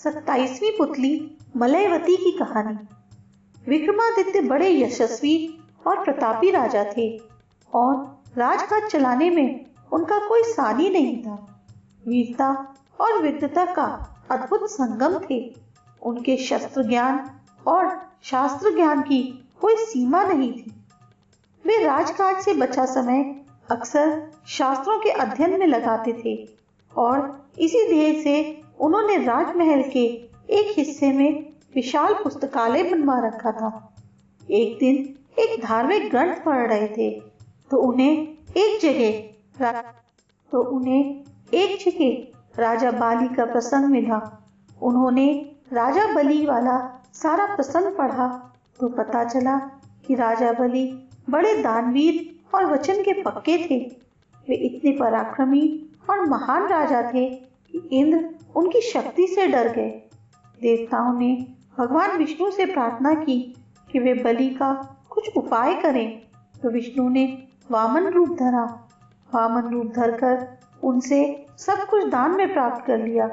27वीं पुतली मलयवती की कहानी। विक्रमादित्य बड़े यशस्वी और प्रतापी राजा थे और राजकाज चलाने में उनका कोई सानी नहीं था। वीरता और विद्वता का अद्भुत संगम थे। उनके शस्त्र ज्ञान और शास्त्र ज्ञान की कोई सीमा नहीं थी। वे राजकाज से बचा समय अक्सर शास्त्रों के अध्ययन में लगाते थे और इसी ध्येय से उन्होंने राजमहल के एक हिस्से में विशाल पुस्तकालय बनवा रखा था। एक दिन एक धार्मिक ग्रंथ पढ़ रहे थे तो उन्हें एक जगह राजा बाली का प्रसंग मिला। उन्होंने राजा बलि वाला सारा प्रसंग पढ़ा तो पता चला कि राजा बलि बड़े दानवीर और वचन के पक्के थे। वे इतने पराक्रमी और महान राजा थे कि इंद्र उनकी शक्ति से डर गए। देवताओं ने भगवान विष्णु से प्रार्थना की कि वे बलि का कुछ उपाय करें तो विष्णु ने वामन रूप धरा। वामन रूप धरकर उनसे सब कुछ दान में प्राप्त कर लिया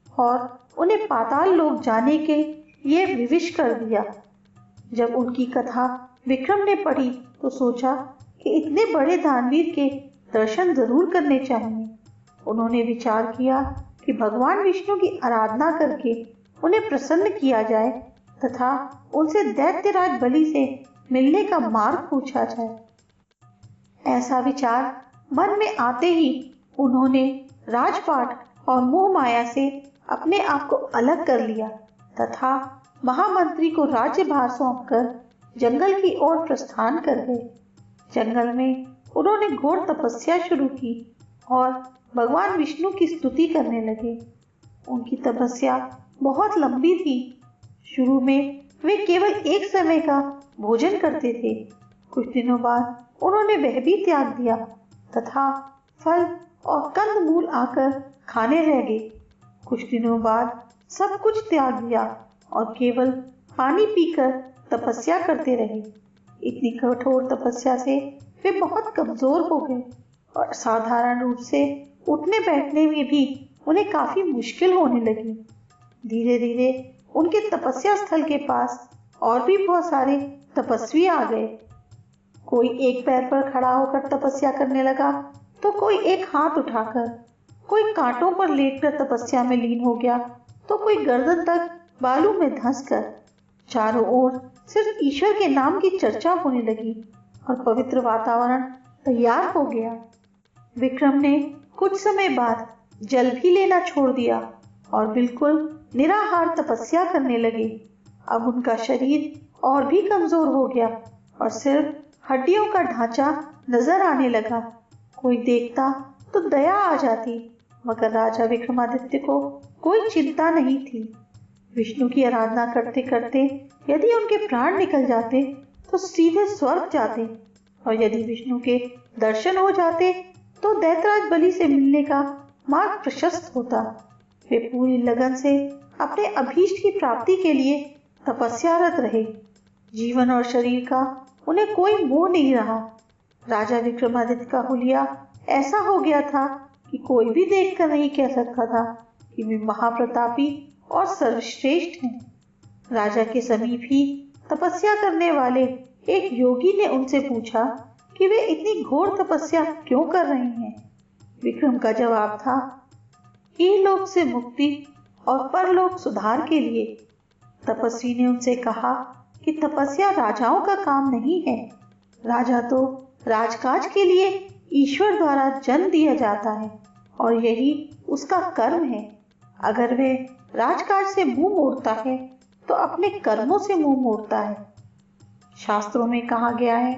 और उन्हें पाताल लोक जाने के लिए विवश कर दिया। जब उनकी कथा विक्रम ने पढ़ी तो सोचा कि इतने बड़े दानवीर के दर्शन जरूर करने चाहिए। उन्होंने विचार किया कि भगवान विष्णु की आराधना करके उन्हें प्रसन्न किया जाए तथा उनसे दैत्यराज बलि से मिलने का मार्ग पूछा जाए। ऐसा विचार मन में आते ही उन्होंने राजपाट और मोह माया से अपने आप को अलग कर लिया तथा महामंत्री को राज्यभार सौंपकर जंगल की ओर प्रस्थान कर गए। जंगल में उन्होंने घोर तपस्या शुरू की और भगवान विष्णु की स्तुति करने लगे। उनकी तपस्या बहुत लंबी थी। शुरू में वे केवल एक समय का भोजन करते थे। कुछ दिनों बाद उन्होंने वह भी त्याग दिया तथा फल और कंदमूल आकर खाने रह गए। कुछ दिनों बाद सब कुछ त्याग दिया और केवल पानी पीकर तपस्या करते रहे। इतनी कठोर तपस्या से वे बहुत कमजोर हो गए और साधारण रूप से उठने बैठने में भी उन्हें काफी मुश्किल होने लगी। धीरे धीरे उनके तपस्या स्थल के पास और भी बहुत सारे तपस्वी आ गए। कोई एक पैर पर खड़ा होकर तपस्या करने लगा तो कोई एक हाथ उठाकर, कोई कांटों पर लेटकर तपस्या में लीन हो गया तो कोई गर्दन तक बालू में धंसकर। चारों ओर सिर्फ ईश्वर के नाम की चर्चा होने लगी और पवित्र वातावरण तैयार हो गया। विक्रम ने कुछ समय बाद जल भी लेना छोड़ दिया और बिल्कुल निराहार तपस्या करने लगे। अब उनका शरीर और भी कमजोर हो गया और सिर्फ हड्डियों का ढांचा नजर आने लगा। कोई देखता तो दया आ जाती, मगर राजा विक्रमादित्य को कोई चिंता नहीं थी। विष्णु की आराधना करते करते यदि उनके प्राण निकल जाते तो सीधे स्वर्ग जाते और यदि विष्णु के दर्शन हो जाते तो दैत्यराज बलि से मिलने का मार्ग प्रशस्त होता। वे पूरी लगन से अपने अभीष्ट की प्राप्ति के लिए तपस्यारत रहे। जीवन और शरीर का उन्हें कोई मोह नहीं रहा। राजा विक्रमादित्य का हुलिया ऐसा हो गया था कि कोई भी देखकर नहीं कह सकता था कि वे महाप्रतापी और सर्वश्रेष्ठ हैं। राजा के समीप ही तपस्या करने वाले एक योगी ने उनसे पूछा कि वे इतनी घोर तपस्या क्यों कर रहे हैं। विक्रम का जवाब था, इहलोक से मुक्ति और परलोक सुधार के लिए। तपस्वी ने उनसे कहा कि तपस्या राजाओं का काम नहीं है। राजा तो राजकाज के लिए ईश्वर द्वारा जन्म दिया जाता है और यही उसका कर्म है। अगर वे राजकाज से मुंह मोड़ता है तो अपने कर्मों से मुंह मोड़ता है। शास्त्रों में कहा गया है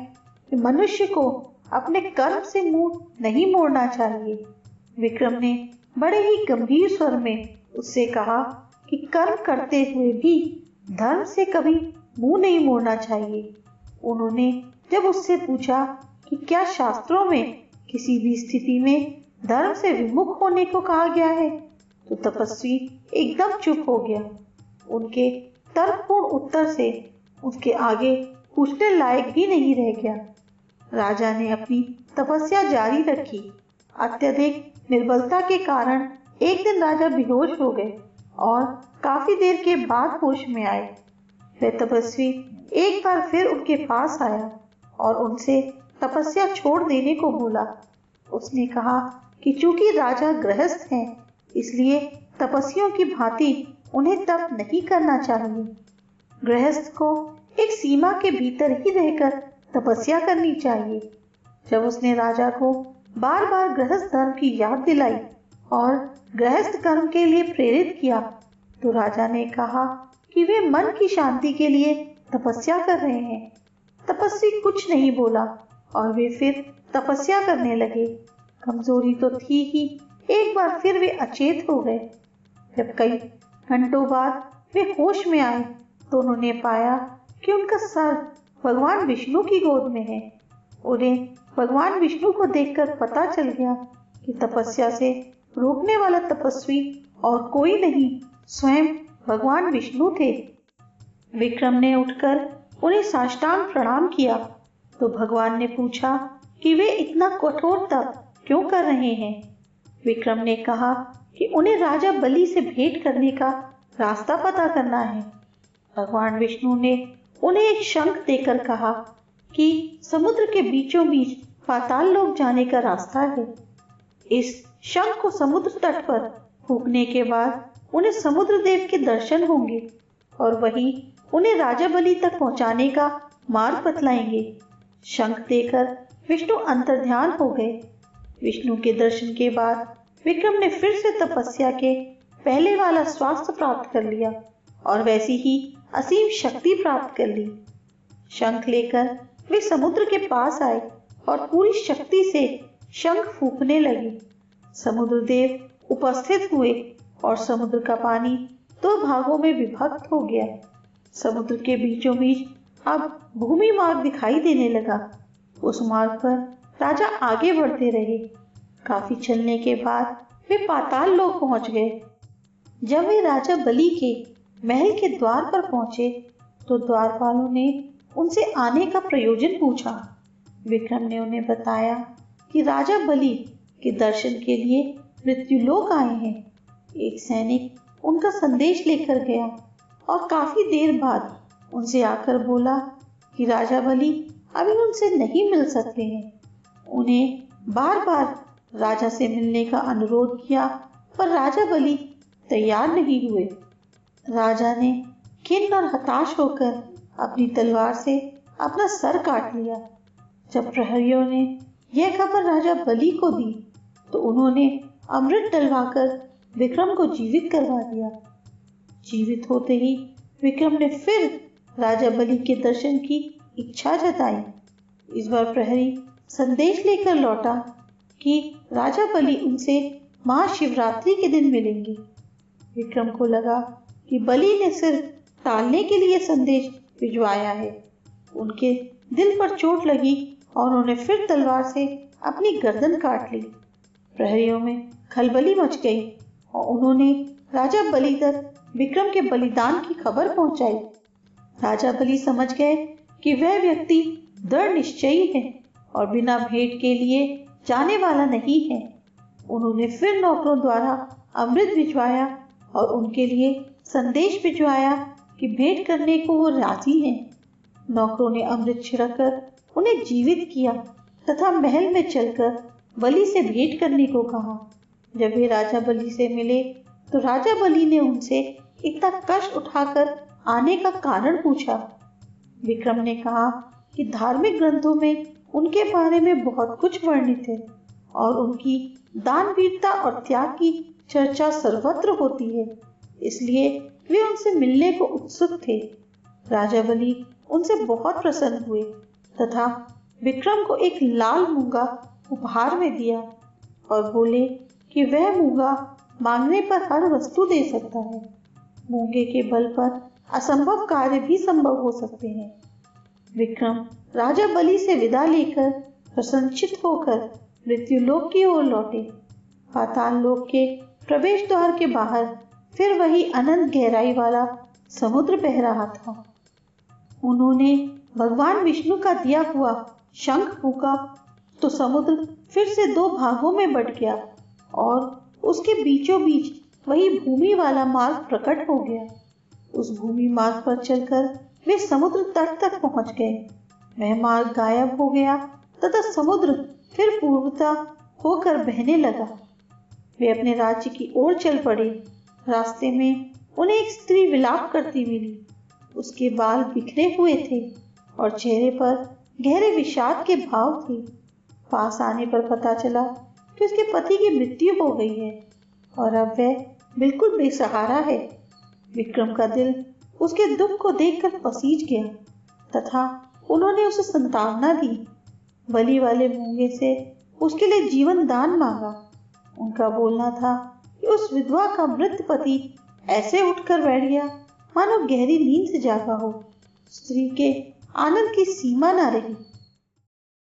कि मनुष्य को अपने कर्म से मुंह नहीं मोड़ना चाहिए। विक्रम ने बड़े ही गंभीर स्वर में उससे कहा कि कर्म करते हुए भी धर्म से कभी मुंह नहीं मोड़ना चाहिए। उन्होंने जब उससे पूछा कि क्या शास्त्रों में किसी भी स्थिति में धर्म से विमुख होने को कहा गया है तो तपस्वी एकदम चुप हो गया। उनके तर्कपूर्ण उत्तर से उसके आगे पूछने लायक भी नहीं रह गया। राजा ने अपनी तपस्या जारी रखी। अत्यधिक निर्बलता के कारण एक दिन राजा बेहोश हो गए और काफी देर के बाद होश में आए। वह तपस्वी एक बार फिर उनके पास आया और उनसे तपस्या छोड़ देने को बोला। उसने कहा कि चूंकि राजा गृहस्थ हैं, इसलिए तपस्वियों की भांति उन्हें तप नहीं करना चाहिए। गृहस्थ को एक सीमा के भीतर ही रहकर तपस्या करनी चाहिए। जब उसने राजा को बार बार गृहस्थ धर्म की याद दिलाई और गृहस्थ कर्म के लिए प्रेरित किया, तो राजा ने कहा कि वे मन की शांति के लिए तपस्या कर रहे हैं। तपस्वी कुछ नहीं बोला और वे फिर तपस्या करने लगे। कमजोरी तो थी ही, एक बार फिर वे अचेत हो गए। जब कई घंटों बाद वे होश में आए तो उन्होंने पाया कि उनका सर भगवान विष्णु की गोद में है। उन्हें भगवान विष्णु को देखकर पता चल गया कि तपस्या से रोकने वाला तपस्वी और कोई नहीं, स्वयं भगवान विष्णु थे। विक्रम ने उठकर उन्हें साष्टांग प्रणाम किया तो भगवान ने पूछा कि वे इतना कठोर तप क्यों कर रहे हैं। विक्रम ने कहा कि उन्हें राजा बलि से भेंट करने का रास्ता पता करना है। भगवान विष्णु ने उन्हें एक शंख देकर कहा कि समुद्र के बीचों बीच पाताल लोक जाने का रास्ता है। इस शंख को समुद्र तट पर फूंकने के बाद उन्हें समुद्र देव के दर्शन होंगे और वही उन्हें राजा बलि तक पहुंचाने का मार्ग बतलाएंगे। शंख देकर विष्णु अंतर्ध्यान हो गए। विष्णु के दर्शन के बाद विक्रम ने फिर से तपस्या के पहले वाला स्वास्थ्य प्राप्त कर लिया और वैसी ही असीम शक्ति प्राप्त कर ली। शंख लेकर वे समुद्र के पास आए और पूरी शक्ति से शंख फूंकने लगे। समुद्र देव उपस्थित हुए और समुद्र का पानी दो भागों में विभक्त हो गया। समुद्र के बीचों बीच अब भूमि मार्ग दिखाई देने लगा। उस मार्ग पर राजा आगे बढ़ते रहे। काफी चलने के बाद वे पाताल लोक पहुंच गए। जब वे राजा बलि के महल के द्वार पर पहुंचे तो द्वारपालों ने उनसे आने का प्रयोजन पूछा। विक्रम ने उन्हें बताया कि राजा बलि के दर्शन के लिए मृत्युलोक आए हैं। एक सैनिक उनका संदेश लेकर गया और काफी देर बाद उनसे आकर बोला कि राजा बलि अभी उनसे नहीं मिल सकते हैं। उन्हें बार बार राजा से मिलने का अनुरोध किया पर राजा बलि तैयार नहीं हुए। राजा ने खिन्न और हताश होकर अपनी तलवार से अपना सर काट लिया। जब प्रहरियों ने यह खबर राजा बलि को दी तो उन्होंने अमृत डलवाकर विक्रम को जीवित करवा दिया। जीवित होते ही विक्रम ने फिर राजा बलि के दर्शन की इच्छा जताई। इस बार प्रहरी संदेश लेकर लौटा कि राजा बलि उनसे महाशिवरात्रि के दिन मिलेंगे। विक्रम को लगा कि बलि ने सिर्फ टालने के लिए संदेश भिजवाया है। उनके दिल पर चोट लगी और उन्होंने फिर तलवार से अपनी गर्दन काट ली। प्रहरियों में खलबली मच गई और उन्होंने राजा बलि तक विक्रम के बलिदान की खबर पहुंचाई। राजा बलि समझ गए कि वह व्यक्ति दृढ़ निश्चयी है और बिना भेंट के लिए जाने वाला नहीं है। उन्होंने फिर नौकरों द्वारा अमृत भिजवाया और उनके लिए संदेश भिजवाया कि भेंट करने को वो राजी हैं। नौकरों ने अमृत छिड़ककर उन्हें जीवित किया तथा महल में चलकर बलि से भेंट करने को कहा। जब वे राजा बलि से मिले तो राजा बलि ने उनसे इतना कष्ट उठाकर आने का कारण पूछा। विक्रम ने कहा कि धार्मिक ग्रंथों में उनके बारे में बहुत कुछ वर्णित है और उनकी दानवीरता और त्याग की चर्चा सर्वत्र होती है, इसलिए वे उनसे मिलने को उत्सुक थे। राजा बलि उनसे बहुत प्रसन्न हुए तथा विक्रम को एक लाल मूंगा उपहार में दिया और बोले कि वह मूंगा मांगने पर हर वस्तु दे सकता है। मूंगे के बल पर असंभव कार्य भी संभव हो सकते हैं। विक्रम राजा बलि से विदा लेकर प्रसन्नचित होकर मृत्युलोक की ओर लौटे। पाताल लोक के प्रवेश द्वार के बाहर फिर वही अनंत गहराई वाला समुद्र बह रहा था। उन्होंने भगवान विष्णु का दिया हुआ शंख फूंका तो समुद्र फिर से दो भागों में बंट गया और उसके बीचों बीच वही भूमि वाला मार्ग प्रकट हो गया। उस भूमि मार्ग पर चलकर वे समुद्र तट तक पहुंच गए। वह मार्ग गायब हो गया तथा समुद्र फिर पूर्वता होकर बहने लगा। वे अपने राज्य की ओर चल पड़े। रास्ते में उन्हें एक स्त्री विलाप करती मिली। उसके बाल बिखरे हुए थे और चेहरे पर गहरे विषाद के भाव थे। पास आने पर पता चला कि उसके पति की मृत्यु हो गई है और अब वह बिल्कुल बेसहारा है। विक्रम का दिल उसके दुख को देखकर पसीज गया तथा उन्होंने उसे सांत्वना दी। बलि वाले मूंगे से उसके लिए जीवन दान मांगा। उनका बोलना था कि उस विधवा का मृत पति ऐसे उठकर बैठ गया मानो गहरी नींद से जागा हो। स्त्री के आनंद की सीमा न रही।